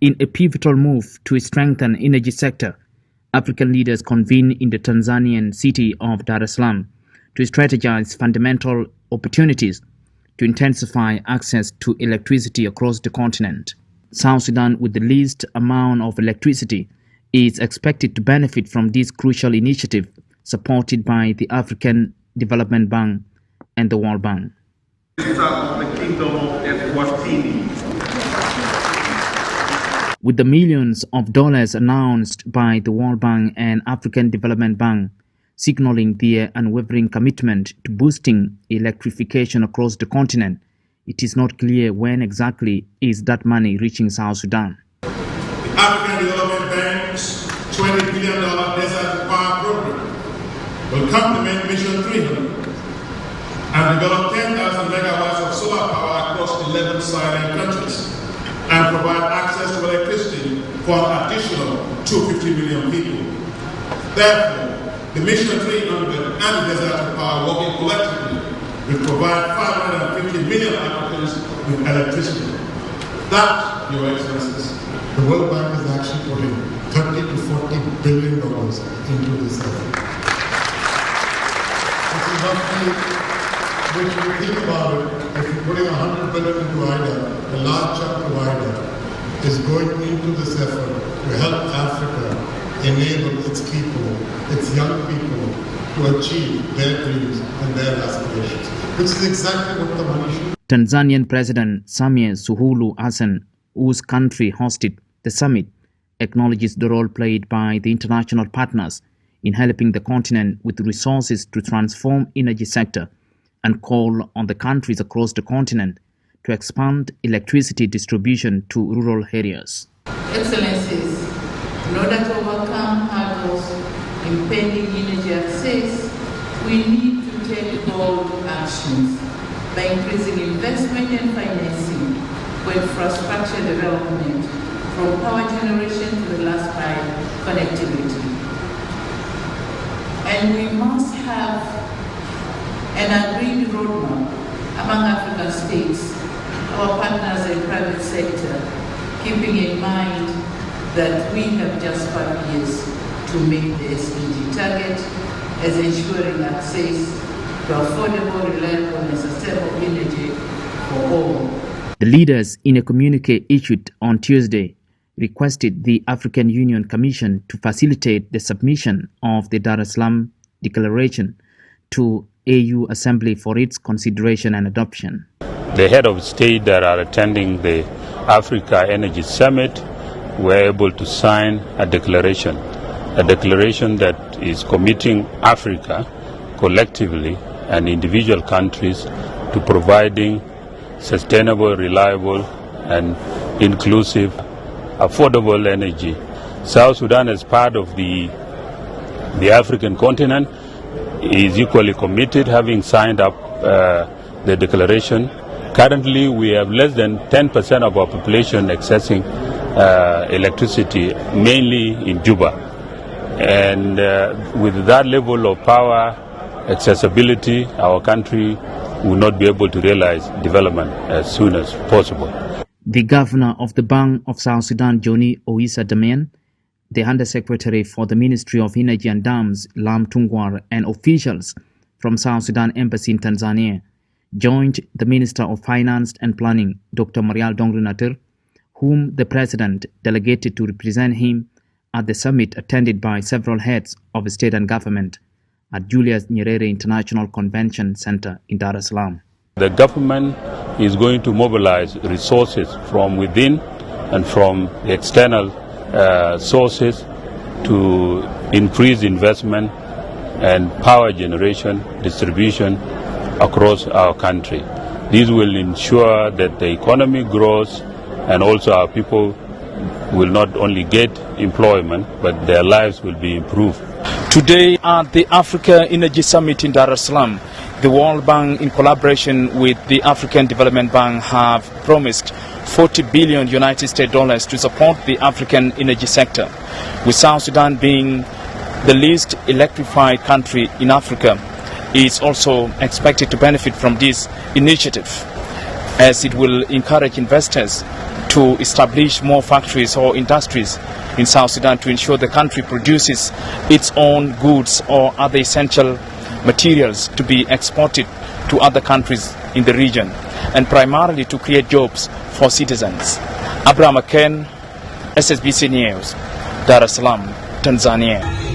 In a pivotal move to strengthen energy sector, African leaders convened in the Tanzanian city of Dar es Salaam to strategize fundamental opportunities to intensify access to electricity across the continent. South Sudan, with the least amount of electricity, is expected to benefit from this crucial initiative supported by the African Development Bank and the World Bank. With the millions of dollars announced by the World Bank and African Development Bank signaling their unwavering commitment to boosting electrification across the continent, it is not clear when exactly is that money reaching South Sudan. The African Development Bank's $20 billion desert power program will complement Mission 300 and develop 10,000 megawatts of solar power across 11 Sahel countries and provide access to electricity for an additional 250 million people. Therefore, the Mission 300 and Desert Power working collectively will provide 550 million Africans with electricity. That, Your Excellencies, the World Bank is actually putting $30 to $40 billion into this effort. This is roughly, if you think about it, if you're putting $100 billion into IDA, a large chunk of IDA is going into this effort to help Africa enable its people, its young people, to achieve their dreams and their aspirations, which is exactly what the money should. Tanzanian President Samia Suluhu Hassan, whose country hosted the summit, acknowledges the role played by the international partners in helping the continent with resources to transform energy sector and call on the countries across the continent to expand electricity distribution to rural areas. Excellencies, in order to overcome hurdles impeding energy access, we need to take bold actions by increasing investment and financing for infrastructure development, from power generation to the last mile connectivity. And we must have an agreed roadmap among African states, our partners in private sector, keeping in mind that we have just 5 years to meet the SDG target as ensuring access to affordable, reliable and sustainable energy for all. The leaders, in a communique issued on Tuesday, requested the African Union Commission to facilitate the submission of the Dar es Salaam Declaration to AU Assembly for its consideration and adoption. The head of state that are attending the Africa Energy Summit were able to sign a declaration that is committing Africa collectively and individual countries to providing sustainable, reliable and inclusive, affordable energy. South Sudan, as part of the African continent, is equally committed, having signed up the declaration. Currently, we have less than 10% of our population accessing electricity, mainly in Juba. And with that level of power accessibility, our country will not be able to realize development as soon as possible. The governor of the Bank of South Sudan, Johnny Oisa Damian, the Undersecretary for the Ministry of Energy and Dams, Lam Tungwar, and officials from South Sudan Embassy in Tanzania joined the Minister of Finance and Planning, Dr. Marial Dongri, whom the President delegated to represent him at the summit attended by several heads of state and government at Julius Nyerere International Convention Center in Dar es Salaam. The government is going to mobilize resources from within and from external sources to increase investment and power generation distribution across our country. This will ensure that the economy grows and also our people will not only get employment, but their lives will be improved. Today at the Africa Energy Summit in Dar es Salaam, the World Bank, in collaboration with the African Development Bank, have promised $40 billion United States dollars to support the African energy sector. With South Sudan being the least electrified country in Africa, is also expected to benefit from this initiative, as it will encourage investors to establish more factories or industries in South Sudan to ensure the country produces its own goods or other essential materials to be exported to other countries in the region, and primarily to create jobs for citizens. Abraham Aken, SSBC News, Dar es Salaam, Tanzania.